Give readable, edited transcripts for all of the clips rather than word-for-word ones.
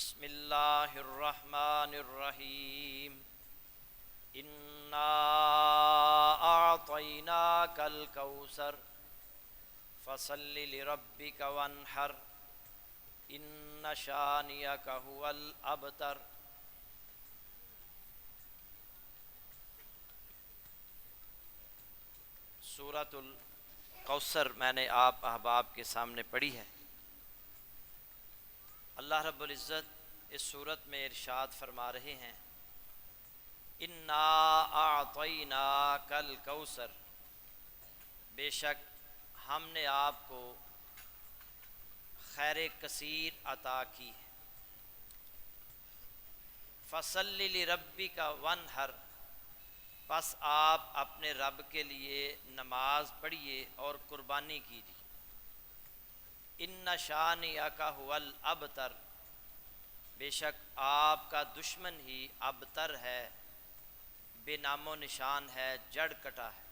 بسم اللہ الرحمن الرحیم انا اعطیناک الکوثر فصل لربک وانحر ان شانئک هو الابتر۔ سورۃ الکوثر میں نے آپ احباب کے سامنے پڑھی ہے۔ اللہ رب العزت اس صورت میں ارشاد فرما رہے ہیں انا اعطیناک الکوثر، بے شک ہم نے آپ کو خیر کثیر عطا کی ہے۔ فصل لربک وانحر، پس آپ اپنے رب کے لیے نماز پڑھیے اور قربانی کیجیے۔ ان شانئک هو الابتر، بے شک آپ کا دشمن ہی ابتر ہے، بے نام و نشان ہے، جڑ کٹا ہے۔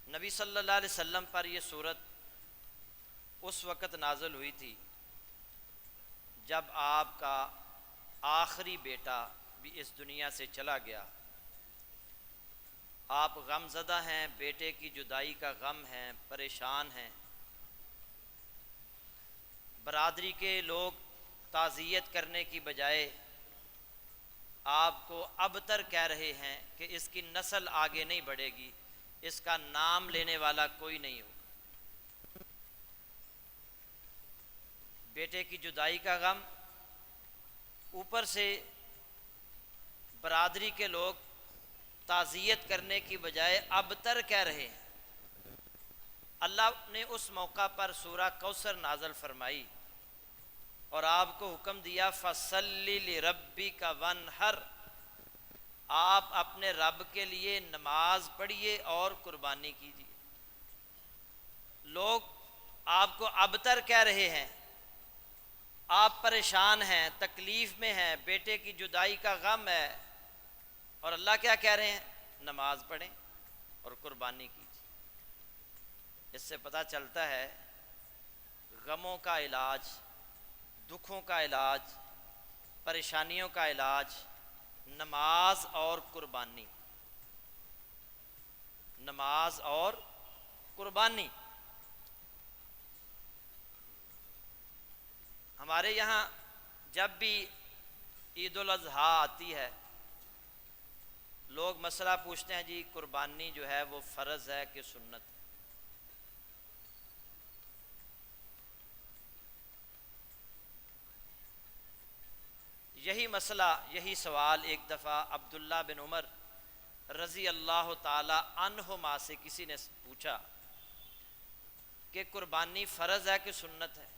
نبی صلی اللہ علیہ وسلم پر یہ صورت اس وقت نازل ہوئی تھی جب آپ کا آخری بیٹا بھی اس دنیا سے چلا گیا۔ آپ غم زدہ ہیں، بیٹے کی جدائی کا غم ہے، پریشان ہیں۔ برادری کے لوگ تعزیت کرنے کی بجائے آپ کو ابتر کہہ رہے ہیں کہ اس کی نسل آگے نہیں بڑھے گی، اس کا نام لینے والا کوئی نہیں ہوگا۔ بیٹے کی جدائی کا غم، اوپر سے برادری کے لوگ تعزیت کرنے کی بجائے ابتر کہہ رہے ہیں۔ اللہ نے اس موقع پر سورہ کوثر نازل فرمائی اور آپ کو حکم دیا فصل لربک وانحر، آپ اپنے رب کے لیے نماز پڑھیے اور قربانی کیجیے۔ لوگ آپ کو ابتر کہہ رہے ہیں، آپ پریشان ہیں، تکلیف میں ہیں، بیٹے کی جدائی کا غم ہے، اور اللہ کیا کہہ رہے ہیں؟ نماز پڑھیں اور قربانی کیجیے۔ اس سے پتہ چلتا ہے غموں کا علاج، دکھوں کا علاج، پریشانیوں کا علاج نماز اور قربانی، نماز اور قربانی۔ ہمارے یہاں جب بھی عید الاضحیٰ آتی ہے، لوگ مسئلہ پوچھتے ہیں جی قربانی جو ہے وہ فرض ہے کہ سنت ہے؟ یہی مسئلہ، یہی سوال ایک دفعہ عبداللہ بن عمر رضی اللہ تعالی عنہما سے کسی نے پوچھا کہ قربانی فرض ہے کہ سنت ہے؟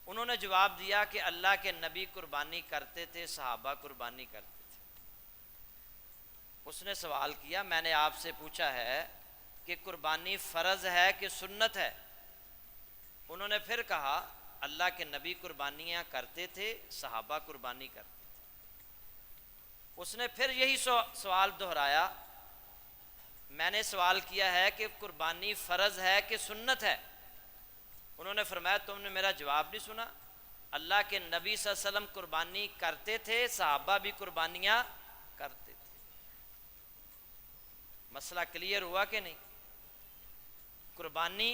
انہوں نے جواب دیا کہ اللہ کے نبی قربانی کرتے تھے، صحابہ قربانی کرتے تھے۔ اس نے سوال کیا میں نے آپ سے پوچھا ہے کہ قربانی فرض ہے کہ سنت ہے؟ انہوں نے پھر کہا اللہ کے نبی قربانیاں کرتے تھے، صحابہ قربانی کرتے تھے۔ اس نے پھر یہی سوال دہرایا، میں نے سوال کیا ہے کہ قربانی فرض ہے کہ سنت ہے؟ انہوں نے فرمایا تم نے میرا جواب نہیں سنا، اللہ کے نبی صلی اللہ علیہ وسلم قربانی کرتے تھے، صحابہ بھی قربانیاں کرتے تھے۔ مسئلہ کلیئر ہوا کہ نہیں؟ قربانی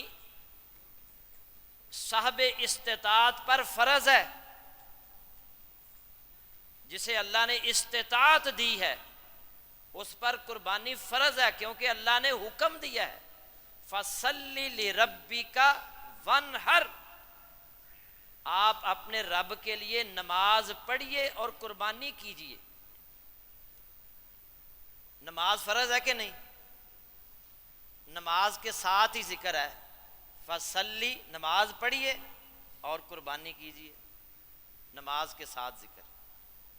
صاحب استطاعت پر فرض ہے، جسے اللہ نے استطاعت دی ہے اس پر قربانی فرض ہے، کیونکہ اللہ نے حکم دیا ہے فَصَلِّ لِرَبِّكَ وَانْحَرْ، آپ اپنے رب کے لیے نماز پڑھیے اور قربانی کیجیے۔ نماز فرض ہے کہ نہیں؟ نماز کے ساتھ ہی ذکر ہے فصلی، نماز پڑھیے اور قربانی کیجیے، نماز کے ساتھ ذکر۔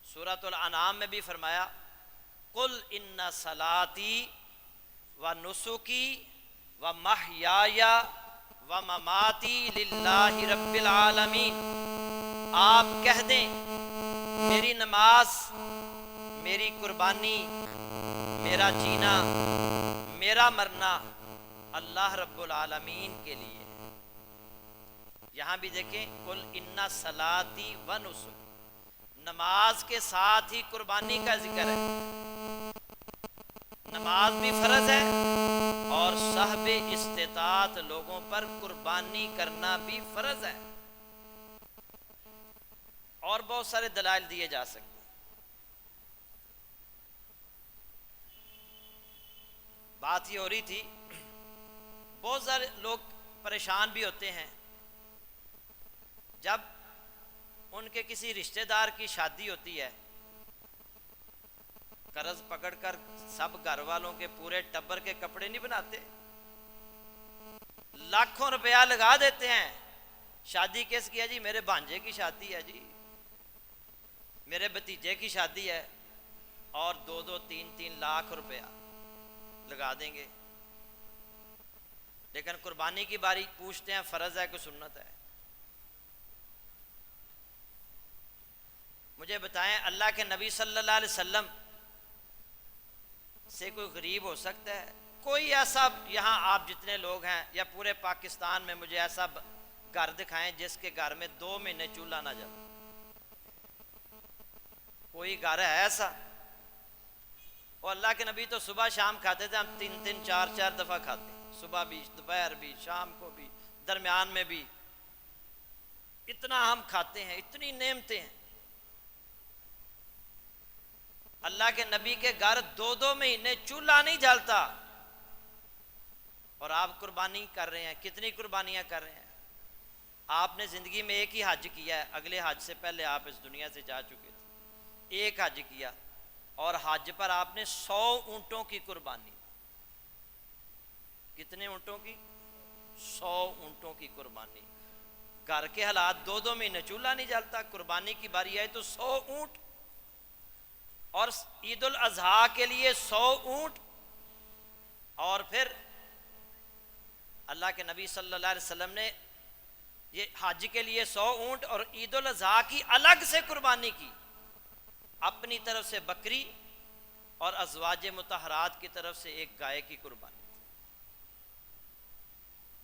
سورۃ الانعام میں بھی فرمایا قل ان صلاتی و نسکی و محیای و مماتی للہ رب العالمین، آپ کہہ دیں میری نماز، میری قربانی، میرا جینا، میرا مرنا اللہ رب العالمین کے لیے. یہاں بھی دیکھیں قل ان صلاتی و نسک، نماز کے ساتھ ہی قربانی کا ذکر ہے. نماز بھی فرض ہے اور صاحب استطاعت لوگوں پر قربانی کرنا بھی فرض ہے. اور بہت سارے دلائل دیے جا سکتے ہیں. بات یہ ہو رہی تھی، بہت سارے لوگ پریشان بھی ہوتے ہیں جب ان کے کسی رشتہ دار کی شادی ہوتی ہے، قرض پکڑ کر سب گھر والوں کے پورے ٹبر کے کپڑے نہیں بناتے، لاکھوں روپیہ لگا دیتے ہیں. شادی کس کی ہے جی؟ میرے بھانجے کی شادی ہے جی، میرے بھتیجے کی شادی ہے، اور 2-3 لاکھ روپیہ لگا دیں گے. لیکن قربانی کی باری پوچھتے ہیں فرض ہے کہ سنت ہے؟ مجھے بتائیں اللہ کے نبی صلی اللہ علیہ وسلم سے کوئی غریب ہو سکتا ہے؟ کوئی ایسا یہاں آپ جتنے لوگ ہیں یا پورے پاکستان میں مجھے ایسا گھر دکھائیں جس کے گھر میں 2 مہینے چولہا نہ جلے؟ کوئی گھر ہے ایسا؟ اور اللہ کے نبی تو صبح شام کھاتے تھے، ہم 3 4 دفعہ کھاتے ہیں، صبح بھی، دوپہر بھی، شام کو بھی، درمیان میں بھی. اتنا ہم کھاتے ہیں، اتنی نعمتیں ہیں. اللہ کے نبی کے گھر 2 مہینے چولہا نہیں جلتا، اور آپ قربانی کر رہے ہیں. کتنی قربانیاں کر رہے ہیں؟ آپ نے زندگی میں ایک ہی حج کیا ہے، اگلے حج سے پہلے آپ اس دنیا سے جا چکے تھے. ایک حج کیا، اور حج پر آپ نے 100 اونٹوں کی قربانی. کتنے اونٹوں کی؟ 100 اونٹوں کی قربانی. گھر کے حالات 2 مہینے چولہا نہیں جلتا، قربانی کی باری آئی تو 100 اونٹ. اور عید الاضحیٰ کے لیے 100 اونٹ. اور پھر اللہ کے نبی صلی اللہ علیہ وسلم نے یہ حج کے لیے 100 اونٹ اور عید الاضحیٰ کی الگ سے قربانی کی. اپنی طرف سے بکری اور ازواج مطہرات کی طرف سے ایک گائے کی قربانی.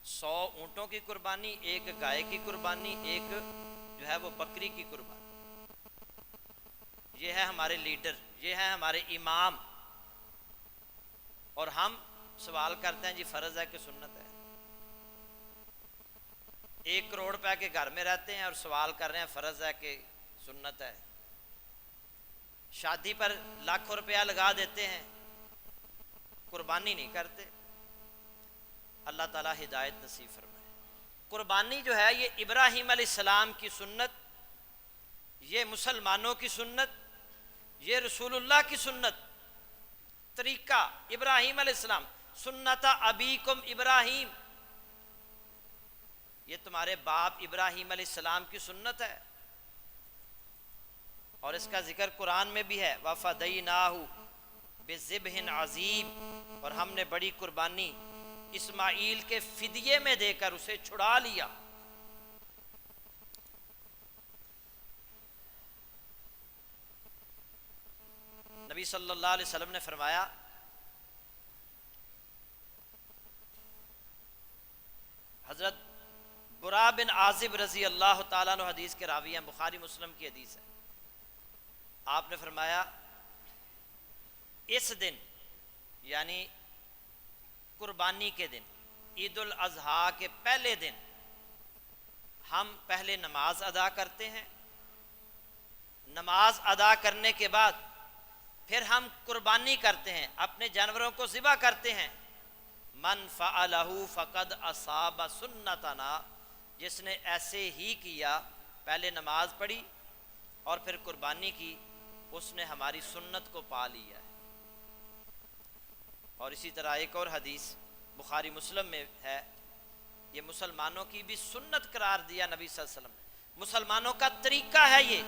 100 اونٹوں کی قربانی، ایک گائے کی قربانی، ایک جو ہے وہ بکری کی قربانی. یہ ہے ہمارے لیڈر، یہ ہے ہمارے امام. اور ہم سوال کرتے ہیں جی فرض ہے کہ سنت ہے؟ 1 کروڑ روپے کے گھر میں رہتے ہیں اور سوال کر رہے ہیں فرض ہے کہ سنت ہے. شادی پر لاکھوں روپیہ لگا دیتے ہیں، قربانی نہیں کرتے. اللہ تعالیٰ ہدایت نصیب فرمائے. قربانی جو ہے یہ ابراہیم علیہ السلام کی سنت، یہ مسلمانوں کی سنت، یہ رسول اللہ کی سنت. طریقہ ابراہیم علیہ السلام، سنت ابیکم ابراہیم، یہ تمہارے باپ ابراہیم علیہ السلام کی سنت ہے. اور اس کا ذکر قرآن میں بھی ہے، وَفَدَيْنَاهُ بِذِبْحٍ عَظِيمٍ، اور ہم نے بڑی قربانی اسماعیل کے فدیے میں دے کر اسے چھڑا لیا. نبی صلی اللہ علیہ وسلم نے فرمایا حضرت برا بن عازب رضی اللہ تعالیٰ عنہ حدیث کے راوی ہیں، بخاری مسلم کی حدیث ہے. آپ نے فرمایا اس دن یعنی قربانی کے دن، عید الاضحیٰ کے پہلے دن، ہم پہلے نماز ادا کرتے ہیں. نماز ادا کرنے کے بعد پھر ہم قربانی کرتے ہیں، اپنے جانوروں کو ذبح کرتے ہیں. من فعلہ فقد اصاب سنتنا، جس نے ایسے ہی کیا، پہلے نماز پڑھی اور پھر قربانی کی، اس نے ہماری سنت کو پا لیا ہے. اور اسی طرح ایک اور حدیث بخاری مسلم میں ہے، یہ مسلمانوں کی بھی سنت قرار دیا نبی صلی اللہ علیہ وسلم نے. مسلمانوں کا طریقہ ہے یہ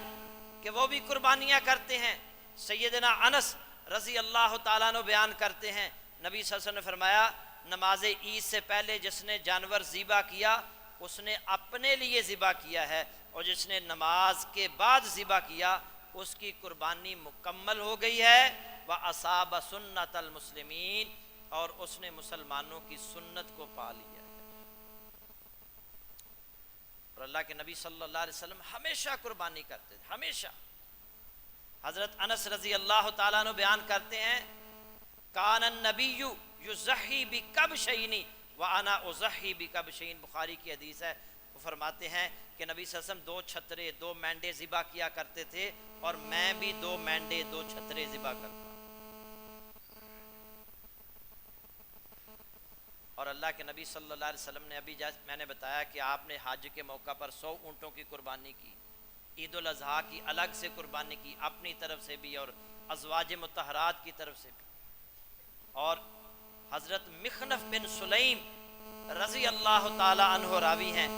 کہ وہ بھی قربانیاں کرتے ہیں. سیدنا انس رضی اللہ تعالیٰ عنہ بیان کرتے ہیں، نبی صلی اللہ علیہ وسلم نے فرمایا نماز عید سے پہلے جس نے جانور ذبح کیا اس نے اپنے لیے ذبح کیا ہے، اور جس نے نماز کے بعد ذبح کیا اس کی قربانی مکمل ہو گئی ہے. وَأَصَابَ سُنَّةَ الْمُسْلِمِينَ، اور اس نے مسلمانوں کی سنت کو پا لیا ہے۔ اور اللہ کے نبی صلی اللہ علیہ وسلم ہمیشہ قربانی کرتے تھے، ہمیشہ۔ حضرت انس رضی اللہ تعالیٰ عنہ بیان کرتے ہیں کان النبی یضحی بکبشین وانا اضحی بکبشین، بخاری کی حدیث ہے۔ وہ فرماتے ہیں کہ نبی صلی اللہ علیہ وسلم 2 چھترے 2 مینڈے ذبح کیا کرتے تھے، اور میں بھی 2 مینڈے 2 چھترے ذبح کرتا۔ اور اللہ کے نبی صلی اللہ علیہ وسلم نے ابھی میں نے بتایا کہ آپ نے حج کے موقع پر 100 اونٹوں کی قربانی کی، عید الاضحیٰ کی الگ سے قربانی کی، اپنی طرف سے بھی اور ازواج مطہرات کی طرف سے بھی۔ اور حضرت مخنف بن سلیم رضی اللہ تعالی عنہ راوی ہیں،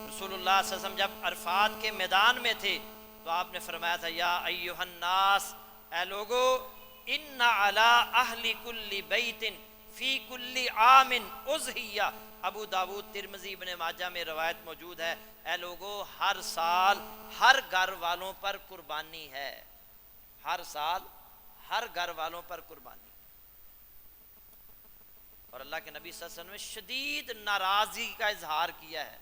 رسول اللہ صلی اللہ علیہ وسلم جب عرفات کے میدان میں تھے تو آپ نے فرمایا تھا یا ایھا الناس، اے لوگو، ان علی اہل کل بیت فی کل عام اضحیہ، ابو داود ترمذی ابن ماجہ میں روایت موجود ہے، اے لوگو ہر سال ہر گھر والوں پر قربانی ہے، ہر سال ہر گھر والوں پر قربانی۔ اور اللہ کے نبی صلی اللہ علیہ وسلم نے شدید ناراضگی کا اظہار کیا ہے،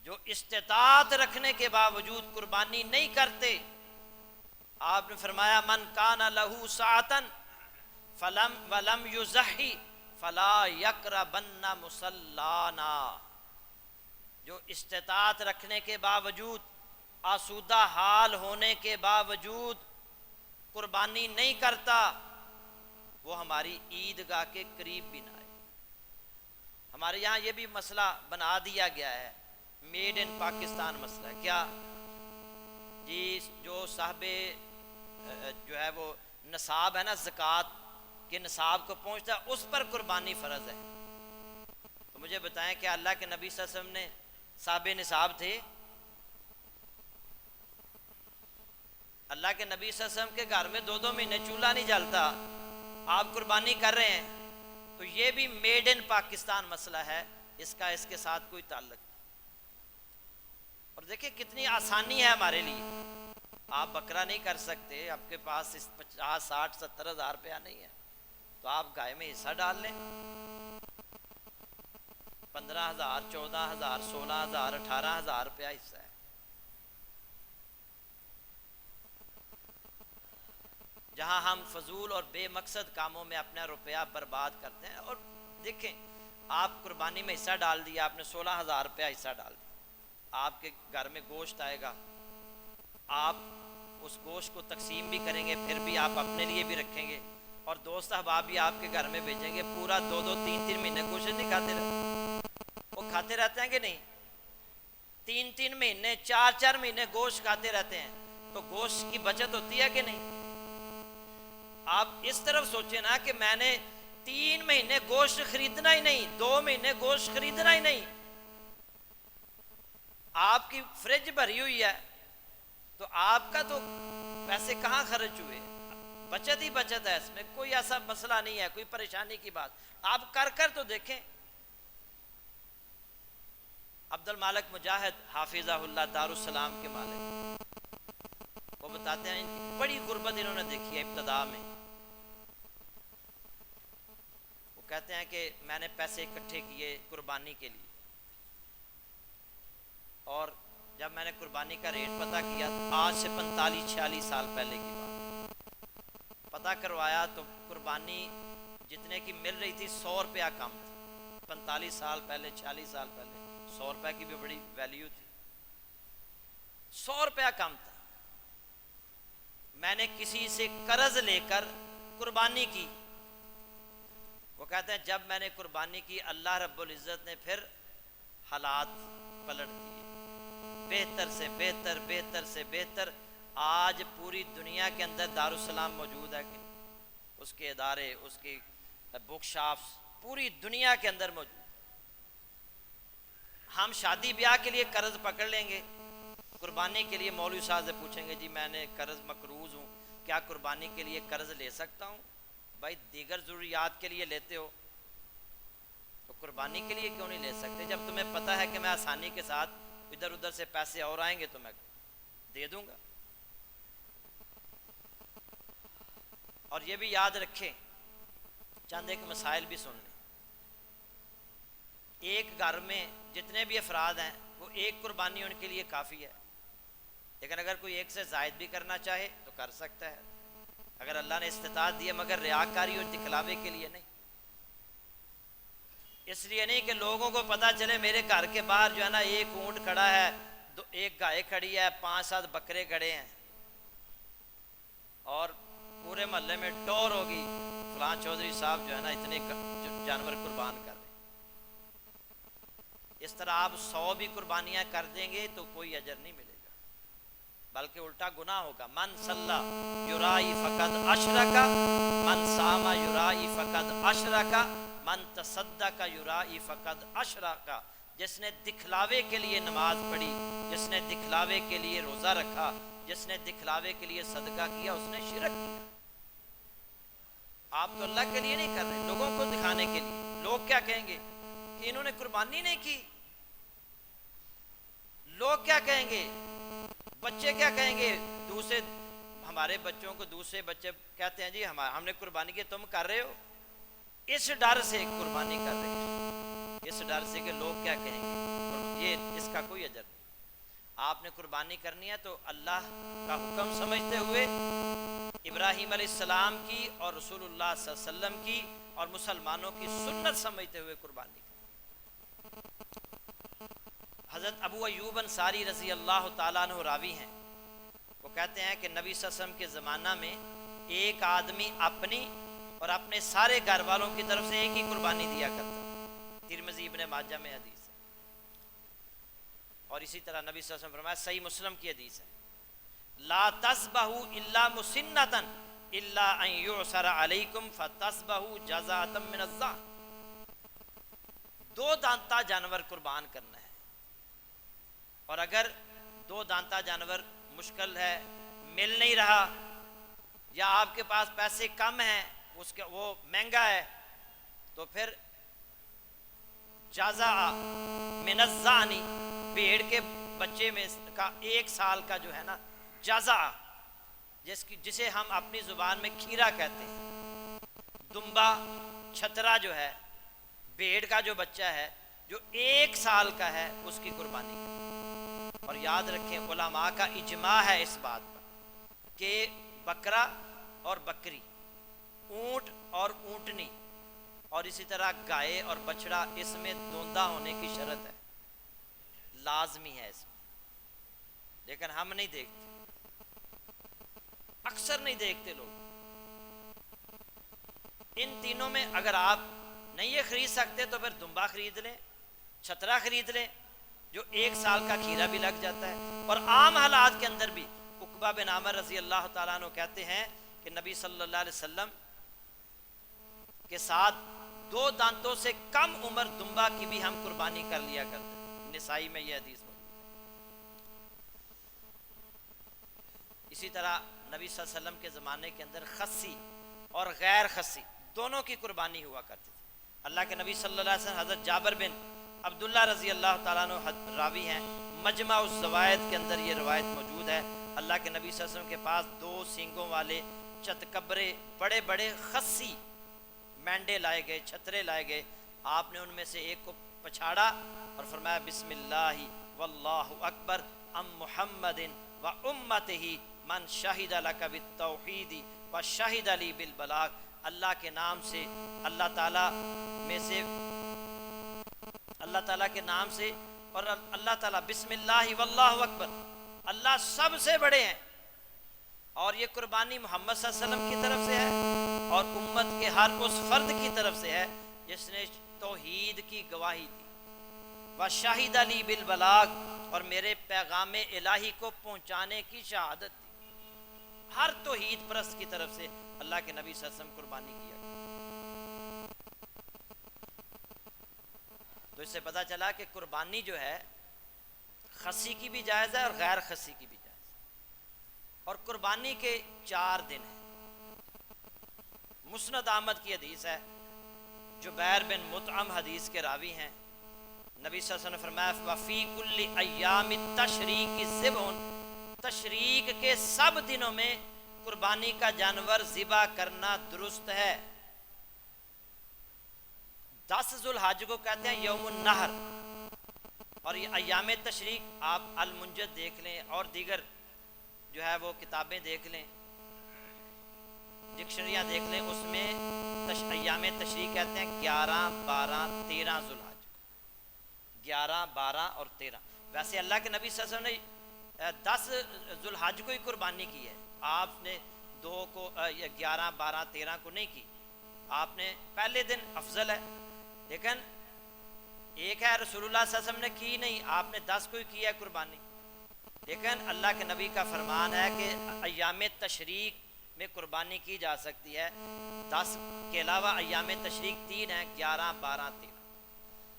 جو استطاعت رکھنے کے باوجود قربانی نہیں کرتے۔ آپ نے فرمایا من کان لہ ساعۃ ولم یضحی فلا یقربن مصلانا، جو استطاعت رکھنے کے باوجود، آسودہ حال ہونے کے باوجود قربانی نہیں کرتا، وہ ہماری عیدگاہ کے قریب بھی نہ آئے۔ ہمارے یہاں یہ بھی مسئلہ بنا دیا گیا ہے، میڈ ان پاکستان مسئلہ ہے۔ کیا جی، جو صاحب جو ہے وہ نصاب ہے نا، زکوٰۃ کے نصاب کو پہنچتا ہے، اس پر قربانی فرض ہے۔ تو مجھے بتائیں کہ اللہ کے نبی صلی اللہ علیہ وسلم نے صاحب نصاب تھے؟ اللہ کے نبی صلی اللہ علیہ وسلم کے گھر میں 2 مہینے چولہا نہیں جلتا، آپ قربانی کر رہے ہیں، تو یہ بھی میڈ ان پاکستان مسئلہ ہے، اس کا اس کے ساتھ کوئی تعلق نہیں۔ اور دیکھیں کتنی آسانی ہے ہمارے لیے، آپ بکرا نہیں کر سکتے، آپ کے پاس 50 60 70 ہزار روپیہ نہیں ہے، تو آپ گائے میں حصہ ڈال لیں، 15,000 14,000 16,000 18,000 روپیہ حصہ ہے۔ جہاں ہم فضول اور بے مقصد کاموں میں اپنا روپیہ برباد کرتے ہیں۔ اور دیکھیں، آپ قربانی میں حصہ ڈال دیا، آپ نے 16,000 روپیہ حصہ ڈال دیا، آپ کے گھر میں گوشت آئے گا، آپ اس گوشت کو تقسیم بھی کریں گے، پھر بھی آپ اپنے لیے بھی رکھیں گے، اور دوست احباب بھی آپ کے گھر میں بھیجیں گے، پورا 2 3 مہینے گوشت نہیں کھاتے رہتے، وہ کھاتے رہتے ہیں کہ نہیں؟ 3 مہینے 4 مہینے گوشت کھاتے رہتے ہیں، تو گوشت کی بچت ہوتی ہے کہ نہیں؟ آپ اس طرف سوچیں نا کہ میں نے 3 مہینے گوشت خریدنا ہی نہیں، 2 مہینے گوشت خریدنا ہی نہیں، آپ کی فریج بھری ہوئی ہے، تو آپ کا تو پیسے کہاں خرچ ہوئے؟ بچت ہی بچت ہے، اس میں کوئی ایسا مسئلہ نہیں ہے، کوئی پریشانی کی بات۔ آپ کر تو دیکھیں۔ عبد المالک مجاہد حافظہ اللہ دارالسلام کے مالک، وہ بتاتے ہیں ان کی بڑی غربت انہوں نے دیکھی ہے ابتدا میں۔ وہ کہتے ہیں کہ میں نے پیسے اکٹھے کیے قربانی کے لیے، اور جب میں نے قربانی کا ریٹ پتہ کیا، آج سے 45-46 سال پہلے کی بات، پتہ کروایا تو قربانی جتنے کی مل رہی تھی 100 روپیہ کم تھی۔ 45 سال پہلے 46 سال پہلے 100 روپے کی بھی بڑی ویلیو تھی، 100 روپیہ کم تھا۔ میں نے کسی سے قرض لے کر قربانی کی، وہ کہتے ہیں جب میں نے قربانی کی، اللہ رب العزت نے پھر حالات پلٹ دیے، بہتر سے بہتر، بہتر سے بہتر۔ آج پوری دنیا کے اندر دارالسلام موجود ہے کہ اس کے ادارے، اس کی بک شاپس پوری دنیا کے اندر موجود۔ ہم شادی بیاہ کے لیے قرض پکڑ لیں گے، قربانی کے لیے مولوی صاحب سے پوچھیں گے جی میں نے قرض مقروض ہوں، کیا قربانی کے لیے قرض لے سکتا ہوں؟ بھائی دیگر ضروریات کے لیے لیتے ہو تو قربانی کے لیے کیوں نہیں لے سکتے؟ جب تمہیں پتہ ہے کہ میں آسانی کے ساتھ ادھر ادھر سے پیسے اور آئیں گے تو میں دے دوں گا۔ اور یہ بھی یاد رکھیں، چند ایک مسائل بھی سن لیں۔ ایک گھر میں جتنے بھی افراد ہیں وہ ایک قربانی ان کے لیے کافی ہے، لیکن اگر کوئی ایک سے زائد بھی کرنا چاہے تو کر سکتا ہے، اگر اللہ نے استطاعت دی ہے، مگر ریاکاری اور دکھلاوے کے لیے نہیں۔ اس لیے نہیں کہ لوگوں کو پتہ چلے میرے گھر کے باہر جو ہے نا ایک اونٹ کھڑا ہے، ایک گائے کھڑی ہے، 5-7 بکرے کھڑے ہیں، اور پورے محلے میں ٹور ہوگی فلاں چودھری صاحب جو ہے نا اتنے جانور قربان کر رہے ہیں۔ اس طرح آپ 100 بھی قربانیاں کر دیں گے تو کوئی اجر نہیں ملے گا، بلکہ الٹا گناہ ہوگا۔ من صلی یرائی فقد اشرک، من صام یرائی فقد اشرک، من تصدق یرائی فقد اشرک۔ جس نے دکھلاوے کے لیے نماز پڑھی، جس نے دکھلاوے کے لیے روزہ رکھا، جس نے دکھلاوے کے لیے صدقہ کیا، اس نے شرک کیا۔ آپ تو اللہ کے لیے نہیں کر رہے، لوگوں کو دکھانے کے لیے۔ لوگ کیا کہیں گے کہ انہوں نے قربانی نہیں کی، لوگ کیا کہیں گے، بچے کیا کہیں گے، دوسرے ہمارے بچوں کو دوسرے بچے کہتے ہیں جی ہم نے قربانی کی، تم کر رہے ہو۔ اس ڈر سے قربانی کر رہے ہیں، اس ڈر سے کہ لوگ کیا کہیں گے، یہ اس کا کوئی اجر نہیں۔ آپ نے قربانی کرنی ہے تو اللہ کا حکم سمجھتے ہوئے، ابراہیم علیہ السلام کی اور رسول اللہ صلی اللہ علیہ وسلم کی اور مسلمانوں کی سنت سمجھتے ہوئے قربانی کریں۔ حضرت ابو ایوب انصاری رضی اللہ تعالیٰ عنہ راوی ہیں، وہ کہتے ہیں کہ نبی صلی اللہ علیہ وسلم کے زمانہ میں ایک آدمی اپنی اور اپنے سارے گھر والوں کی طرف سے ایک ہی قربانی دیا کرتا۔ ترمذی ابن ماجہ میں حدیث ہے، اور اسی طرح نبی صلی اللہ علیہ وسلم فرمایا، صحیح مسلم کی حدیث ہے، لا تذبحوا الا مسنۃ الا ان یعصر علیکم فتذبحوا جزاء من الظان۔ 2 دانتا جانور قربان کرنا ہے، اور اگر 2 دانتا جانور مشکل ہے، مل نہیں رہا، یا آپ کے پاس پیسے کم ہیں، اس کا وہ مہنگا ہے، تو پھر جزاء من الظان، بھیڑ کے بچے میں کا 1 سال کا جو ہے نا جزاء، جسے ہم اپنی زبان میں کھیرا کہتے ہیں، دمبا چھترا جو ہے، بھیڑ کا جو بچہ ہے جو 1 سال کا ہے، اس کی قربانی کریں۔ اور یاد رکھیں علماء کا اجماع ہے اس بات پر کہ بکرا اور بکری، اونٹ اور اونٹنی، اور اسی طرح گائے اور بچڑا، اس میں دوندا ہونے کی شرط ہے، لازمی ہے اس میں، لیکن ہم نہیں دیکھتے، اکثر نہیں دیکھتے لوگ۔ ان تینوں میں اگر آپ نہیں یہ خرید سکتے تو پھر دمبا خرید لیں، چھترا خرید لیں، جو 1 سال کا کھیرا بھی لگ جاتا ہے۔ اور عام حالات کے اندر بھی عقبہ بن عامر رضی اللہ تعالیٰ عنہ کہتے ہیں کہ نبی صلی اللہ علیہ وسلم کے ساتھ 2 دانتوں سے کم عمر دمبا کی بھی ہم قربانی کر لیا کرتے ہیں، نسائی میں یہ حدیث موجود ہے۔ اسی طرح نبی صلی اللہ علیہ وسلم کے زمانے کے اندر خصی اور غیر خصی دونوں کی قربانی ہوا کرتی تھی۔ اللہ کے نبی صلی اللہ علیہ وسلم، حضرت جابر بن عبداللہ رضی اللہ تعالیٰ عنہ راوی ہیں، مجمع الزوائد کے اندر یہ روایت موجود ہے، اللہ کے نبی صلی اللہ علیہ وسلم کے پاس 2 سینگوں والے چتکبرے بڑے بڑے خصی مینڈے لائے گئے، چھترے لائے گئے، آپ نے ان میں سے ایک کو پچھاڑا اور فرمایا بسم اللہ واللہ اکبر ام محمد و امتہ من شہد لک بالتوحید و شہد لی بالبلاغ۔ اللہ کے نام سے، اللہ تعالیٰ میں سے، اللہ تعالیٰ کے نام سے، اور اللہ تعالیٰ بسم اللہ واللہ اکبر، اللہ سب سے بڑے ہیں، اور یہ قربانی محمد صلی اللہ علیہ وسلم کی طرف سے ہے اور امت کے ہر اس فرد کی طرف سے ہے جس نے توحید کی گواہی دی، وَشَهِدَ لِي بِالْبَلَاغِ، اور میرے پیغام الہی کو پہنچانے کی شہادت دی۔ ہر توحید پرست کی طرف سے اللہ کے نبی صلی اللہ علیہ وسلم قربانی کیا۔ تو اس سے پتہ چلا کہ قربانی جو ہے خصی کی بھی جائز ہے اور غیر خصی کی بھی جائز ہے، اور قربانی کے 4 دن ہیں۔ مسند احمد کی حدیث ہے، جبیر بن مطعم حدیث کے راوی ہیں، نبی صلی اللہ علیہ وسلم نے فرمایا وفی کل ایام التشریق ذبح، تشریق کے سب دنوں میں قربانی کا جانور ذبح کرنا درست ہے۔ 10 ذوالحج کو کہتے ہیں یوم النحر، اور یہ ایام تشریق آپ المنجد دیکھ لیں اور دیگر جو ہے وہ کتابیں دیکھ لیں، ڈکشنریاں دیکھ لیں، اس میں ایام تشریق کہتے ہیں 11 12 13 ذوالحج، 11 12 اور 13۔ ویسے اللہ کے نبی صلی اللہ علیہ وسلم نے 10 ذوالحج کو ہی قربانی کی ہے، آپ نے 2 کو 11 12 13 کو نہیں کی، آپ نے پہلے دن افضل ہے، لیکن ایک ہے رسول اللہ صلی اللہ علیہ وسلم نے کی نہیں، آپ نے 10 کو ہی کی ہے قربانی۔ لیکن اللہ کے نبی کا فرمان ہے کہ ایام تشریق میں قربانی کی جا سکتی ہے، 10 کے علاوہ ایام تشریق 3 ہیں، 11 12 13۔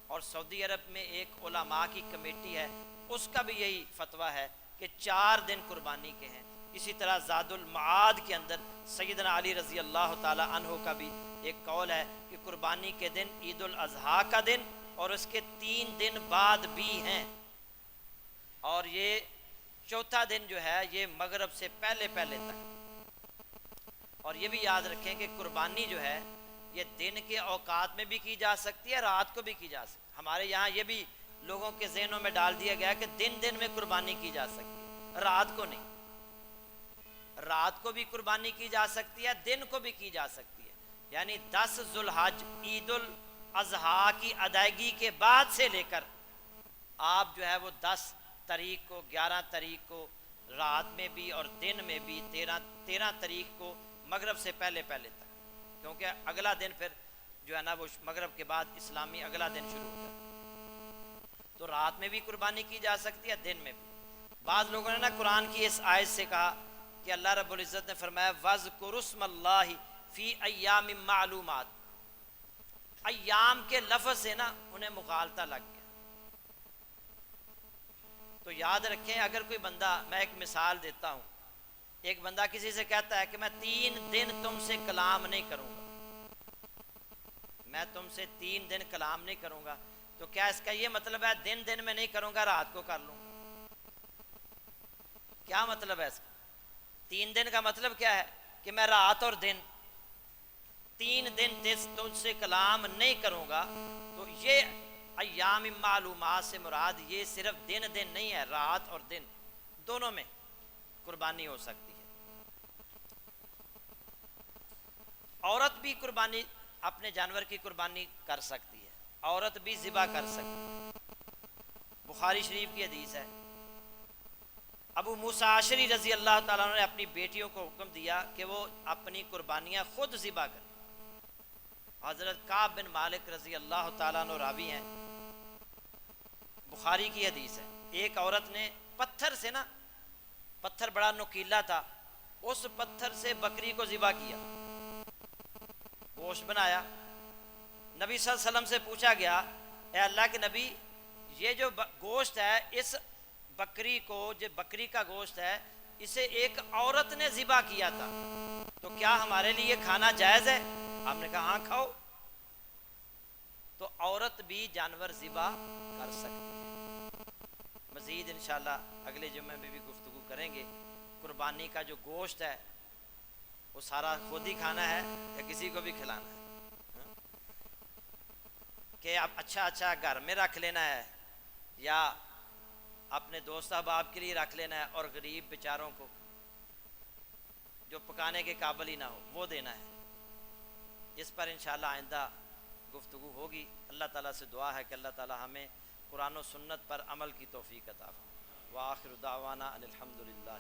اور سعودی عرب میں ایک علماء کی کمیٹی ہے، اس کا بھی یہی فتویٰ ہے کہ 4 دن قربانی کے ہیں۔ اسی طرح زاد المعاد کے اندر سیدنا علی رضی اللہ تعالی عنہ کا بھی ایک قول ہے کہ قربانی کے دن عید الاضحیٰ کا دن اور اس کے 3 دن بعد بھی ہیں، اور یہ چوتھا دن جو ہے یہ مغرب سے پہلے پہلے تک۔ اور یہ بھی یاد رکھیں کہ قربانی جو ہے یہ دن کے اوقات میں بھی کی جا سکتی ہے، رات کو بھی کی جا سکتی ہے۔ ہمارے یہاں یہ بھی لوگوں کے ذہنوں میں ڈال دیا گیا کہ دن میں قربانی کی جا سکتی ہے، رات کو نہیں۔ رات کو بھی قربانی کی جا سکتی ہے، دن کو بھی کی جا سکتی ہے، یعنی 10 ذوالحج عید الاضحیٰ کی ادائیگی کے بعد سے لے کر آپ جو ہے وہ 10 تاریخ کو 11 تاریخ کو رات میں بھی اور دن میں بھی 13 تاریخ کو مغرب سے پہلے پہلے تک، کیونکہ اگلا دن پھر جو ہے نا وہ مغرب کے بعد اسلامی اگلا دن شروع ہو جاتا ہے، تو رات میں بھی قربانی کی جا سکتی ہے، دن میں بھی۔ بعض لوگوں نے نا قرآن کی اس آیت سے کہا کہ اللہ رب العزت نے فرمایا وَاذْكُرُوا اسْمَ اللَّهِ فِي أَيَّامٍ مَعْلُومَاتٍ، ایام کے لفظ سے نا انہیں مغالطہ لگ گیا۔ تو یاد رکھیں اگر کوئی بندہ، میں ایک مثال دیتا ہوں، ایک بندہ کسی سے کہتا ہے کہ میں 3 دن تم سے کلام نہیں کروں گا، میں تم سے 3 دن کلام نہیں کروں گا، تو کیا اس کا یہ مطلب ہے دن میں نہیں کروں گا، رات کو کر لوں گا؟ کیا مطلب ہے اس کا؟ 3 دن کا مطلب کیا ہے کہ میں رات اور دن 3 دن تم سے کلام نہیں کروں گا، تو یہ ایام معلومات سے مراد یہ صرف دن نہیں ہے، رات اور دن دونوں میں قربانی ہو سکتی ہے۔ عورت بھی قربانی اپنے جانور کی قربانی کر سکتی ہے، عورت بھی ذبح کر سکتی ہے، بخاری شریف کی حدیث ہے۔ ابو موسیٰ اشعری رضی اللہ تعالیٰ عنہ نے اپنی بیٹیوں کو حکم دیا کہ وہ اپنی قربانیاں خود ذبح کریں۔ حضرت کعب بن مالک رضی اللہ تعالیٰ عنہ راوی ہیں، بخاری کی حدیث ہے، ایک عورت نے پتھر سے نا، پتھر بڑا نوکیلا تھا، اس پتھر سے بکری کو ذبح کیا، گوشت بنایا۔ نبی صلی اللہ علیہ وسلم سے پوچھا گیا اے اللہ کے نبی، یہ جو گوشت ہے اس بکری کو، جو بکری کا گوشت ہے اسے ایک عورت نے ذبح کیا تھا، تو کیا ہمارے لیے کھانا جائز ہے؟ آپ نے کہا ہاں کھاؤ۔ تو عورت بھی جانور ذبح کر سکتی ہے۔ مزید انشاءاللہ اگلے جمعے میں بھی گفتگو کریں گے۔ قربانی کا جو گوشت ہے وہ سارا خود ہی کھانا ہے یا کسی کو بھی کھلانا ہے، کہ اب اچھا گھر میں رکھ لینا ہے یا اپنے دوست احباب کے لیے رکھ لینا ہے، اور غریب بیچاروں کو جو پکانے کے قابل ہی نہ ہو وہ دینا ہے۔ اس پر انشاءاللہ آئندہ گفتگو ہوگی۔ اللہ تعالیٰ سے دعا ہے کہ اللہ تعالیٰ ہمیں قرآن و سنت پر عمل کی توفیق عطا فرمائے۔ وآخر دعوانا ان الحمد للہ۔